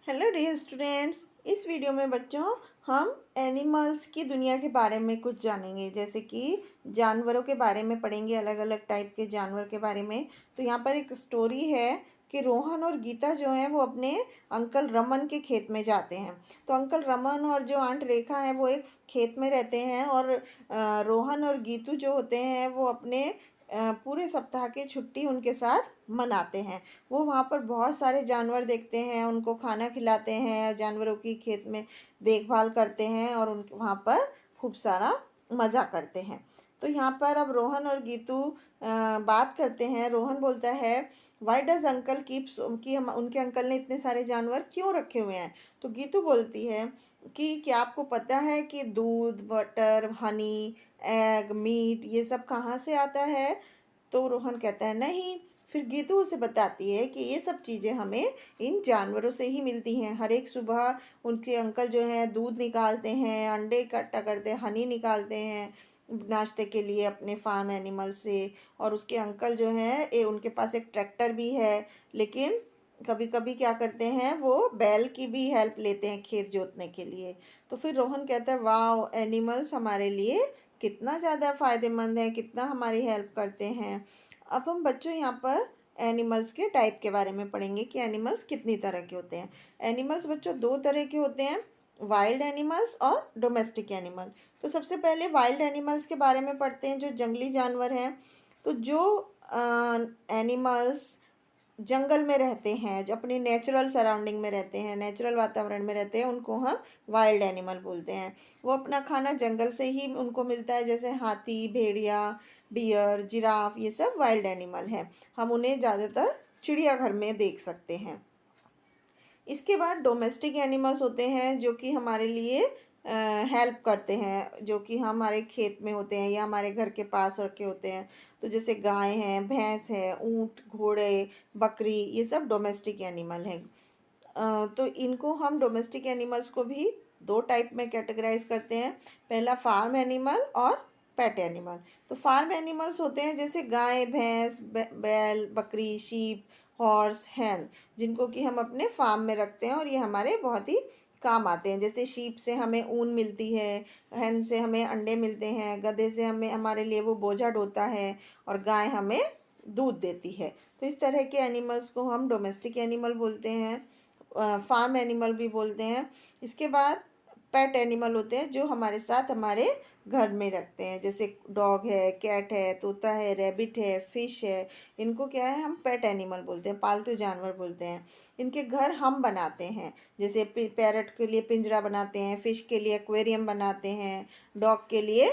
Hello dear students. इस video में बच्चों हम एनिमल्स की दुनिया के बारे में कुछ जानेंगे, जैसे कि जानवरों के बारे में पढ़ेंगे, अलग अलग टाइप के जानवर के बारे में। तो यहाँ पर एक स्टोरी है कि रोहन और गीता जो हैं वो अपने अंकल रमन के खेत में जाते हैं। तो अंकल रमन और जो आंट रेखा है वो एक खेत में रहते हैं, और रोहन और गीतू जो होते हैं वो अपने पूरे सप्ताह की छुट्टी उनके साथ मनाते हैं। वो वहाँ पर बहुत सारे जानवर देखते हैं, उनको खाना खिलाते हैं, जानवरों की खेत में देखभाल करते हैं और उन वहाँ पर खूब सारा मज़ा करते हैं। तो यहाँ पर अब रोहन और गीतू बात करते हैं। रोहन बोलता है, वाई डज अंकल कीप, कि हम उनके अंकल ने इतने सारे जानवर क्यों रखे हुए हैं। तो गीतू बोलती है कि क्या आपको पता है कि दूध, बटर, हनी, एग, मीट ये सब कहाँ से आता है। तो रोहन कहता है नहीं। फिर गीतू उसे बताती है कि ये सब चीज़ें हमें इन जानवरों से ही मिलती हैं। हर एक सुबह उनके अंकल जो हैं दूध निकालते हैं, अंडे इकट्ठा करते हैं, हनी निकालते हैं नाश्ते के लिए अपने फार्म एनिमल से। और उसके अंकल जो हैं उनके पास एक ट्रैक्टर भी है, लेकिन कभी कभी क्या करते हैं वो बैल की भी हेल्प लेते हैं खेत जोतने के लिए। तो फिर रोहन कहता है, वाह, एनिमल्स हमारे लिए कितना ज़्यादा फ़ायदेमंद है, कितना हमारी हेल्प करते हैं। अब हम बच्चों यहाँ पर एनिमल्स के टाइप के बारे में पढ़ेंगे कि एनिमल्स कितनी तरह के होते हैं। एनिमल्स बच्चों दो तरह के होते हैं, वाइल्ड एनिमल्स और डोमेस्टिक एनिमल। तो सबसे पहले वाइल्ड एनिमल्स के बारे में पढ़ते हैं, जो जंगली जानवर हैं। तो जो एनिमल्स जंगल में रहते हैं, जो अपनी नेचुरल सराउंडिंग में रहते हैं, नेचुरल वातावरण में रहते हैं, उनको हम वाइल्ड एनिमल बोलते हैं। वो अपना खाना जंगल से ही उनको मिलता है, जैसे हाथी, भेड़िया, डियर, जिराफ, ये सब वाइल्ड एनिमल हैं। हम उन्हें ज़्यादातर चिड़ियाघर में देख सकते हैं। इसके बाद डोमेस्टिक एनिमल्स होते हैं जो कि हमारे लिए हेल्प करते हैं, जो कि हमारे खेत में होते हैं या हमारे घर के पास रखे होते हैं। तो जैसे गाय हैं, भैंस है, ऊँट, घोड़े, बकरी, ये सब डोमेस्टिक एनिमल हैं। तो इनको हम डोमेस्टिक एनिमल्स को भी दो टाइप में कैटेगराइज करते हैं। पहला फार्म एनिमल और पेट एनिमल। तो फार्म एनिमल्स होते हैं जैसे गाय, भैंस, बैल, बकरी, शीप, हॉर्स, हैन, जिनको कि हम अपने फार्म में रखते हैं और ये हमारे बहुत ही काम आते हैं। जैसे शीप से हमें ऊन मिलती है, हैन से हमें अंडे मिलते हैं, गधे से हमें हमारे लिए वो बोझा ढोता है, और गाय हमें दूध देती है। तो इस तरह के एनिमल्स को हम डोमेस्टिक एनिमल बोलते हैं, फार्म एनिमल भी बोलते हैं। इसके बाद पेट एनिमल होते हैं जो हमारे साथ हमारे घर में रखते हैं, जैसे डॉग है, कैट है, तोता है, रैबिट है, फिश है। इनको क्या है, हम पेट एनिमल बोलते हैं, पालतू जानवर बोलते हैं। इनके घर हम बनाते हैं, जैसे पैरट के लिए पिंजरा बनाते हैं, फिश के लिए एक्वेरियम बनाते हैं, डॉग के लिए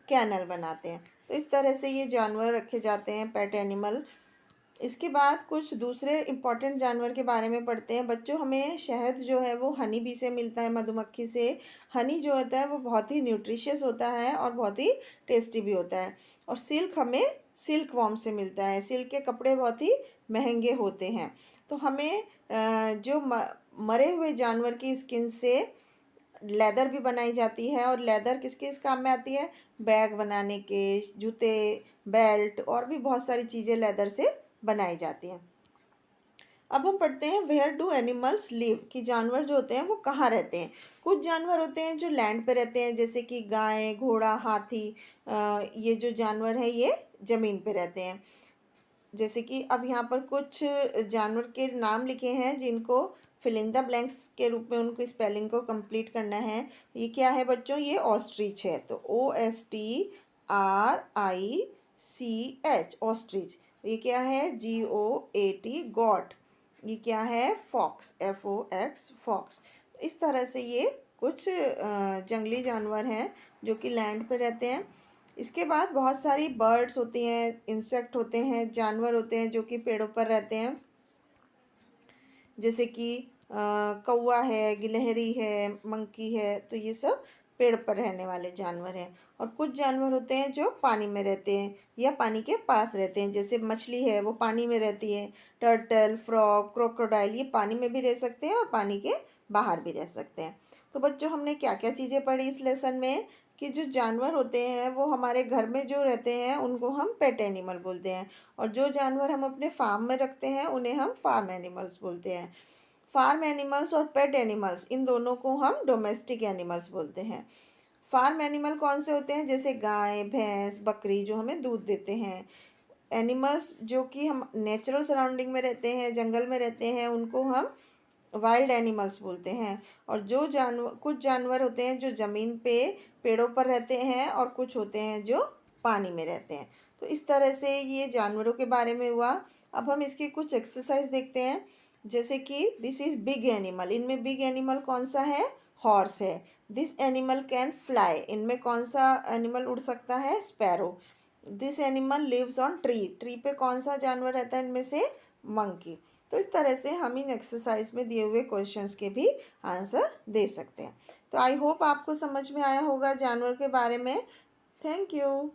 कैनल बनाते हैं। तो इस तरह से ये जानवर रखे जाते हैं, पेट एनिमल। इसके बाद कुछ दूसरे इम्पॉर्टेंट जानवर के बारे में पढ़ते हैं बच्चों। हमें शहद जो है वो हनी बी से मिलता है, मधुमक्खी से। हनी जो होता है वो बहुत ही न्यूट्रिशियस होता है और बहुत ही टेस्टी भी होता है। और सिल्क हमें सिल्क वॉर्म से मिलता है। सिल्क के कपड़े बहुत ही महंगे होते हैं। तो हमें जो मरे हुए जानवर की स्किन से लेदर भी बनाई जाती है, और लेदर किस किस काम में आती है, बैग बनाने के, जूते, बेल्ट, और भी बहुत सारी चीज़ें लेदर से बनाई जाती हैं। अब हम पढ़ते हैं वेयर डू एनिमल्स लिव, कि जानवर जो होते हैं वो कहाँ रहते हैं। कुछ जानवर होते हैं जो लैंड पे रहते हैं, जैसे कि गाय, घोड़ा, हाथी। ये जो जानवर हैं ये ज़मीन पे रहते हैं। जैसे कि अब यहाँ पर कुछ जानवर के नाम लिखे हैं जिनको फिल इन द ब्लैंक्स के रूप में उनको स्पेलिंग को कंप्लीट करना है। ये क्या है बच्चों, ये ऑस्ट्रिच है। तो OSTRICH, ऑस्ट्रिच। ये क्या है, GOAT, गॉट। ये क्या है, फॉक्स, FOX, फॉक्स। इस तरह से ये कुछ जंगली जानवर हैं जो कि लैंड पे रहते हैं। इसके बाद बहुत सारी बर्ड्स होती हैं, इंसेक्ट होते हैं, जानवर होते हैं जो कि पेड़ों पर रहते हैं, जैसे कि कौवा है, गिलहरी है, मंकी है। तो ये सब पेड़ पर रहने वाले जानवर हैं। और कुछ जानवर होते हैं जो पानी में रहते हैं या पानी के पास रहते हैं, जैसे मछली है वो पानी में रहती है, टर्टल, फ्रॉग, क्रोकोडाइल, ये पानी में भी रह सकते हैं और पानी के बाहर भी रह सकते हैं। तो बच्चों हमने क्या क्या चीज़ें पढ़ी इस लेसन में, कि जो जानवर होते हैं वो हमारे घर में जो रहते हैं उनको हम पेट एनिमल बोलते हैं, और जो जानवर हम अपने फार्म में रखते हैं उन्हें हम फार्म एनिमल्स बोलते हैं। फार्म एनिमल्स और पेट एनिमल्स, इन दोनों को हम डोमेस्टिक एनिमल्स बोलते हैं। फार्म एनिमल कौन से होते हैं? जैसे गाय, भैंस, बकरी जो हमें दूध देते हैं। एनिमल्स जो कि हम नेचुरल सराउंडिंग में रहते हैं, जंगल में रहते हैं, उनको हम वाइल्ड एनिमल्स बोलते हैं। और जो जानवर, कुछ जानवर होते हैं जो ज़मीन पे पेड़ों पर रहते हैं, और कुछ होते हैं जो पानी में रहते हैं। तो इस तरह से ये जानवरों के बारे में हुआ। अब हम इसकी कुछ एक्सरसाइज देखते हैं। जैसे कि दिस इज़ बिग एनिमल, इनमें बिग एनिमल कौन सा है? हॉर्स है। दिस एनिमल कैन फ्लाई, इनमें कौन सा एनिमल उड़ सकता है? Sparrow. This animal lives on tree, tree पे कौन सा जानवर रहता है इनमें से? मंकी। तो इस तरह से हम इन एक्सरसाइज में दिए हुए क्वेश्चंस के भी आंसर दे सकते हैं। तो आई होप आपको समझ में आया होगा जानवर के बारे में। Thank you.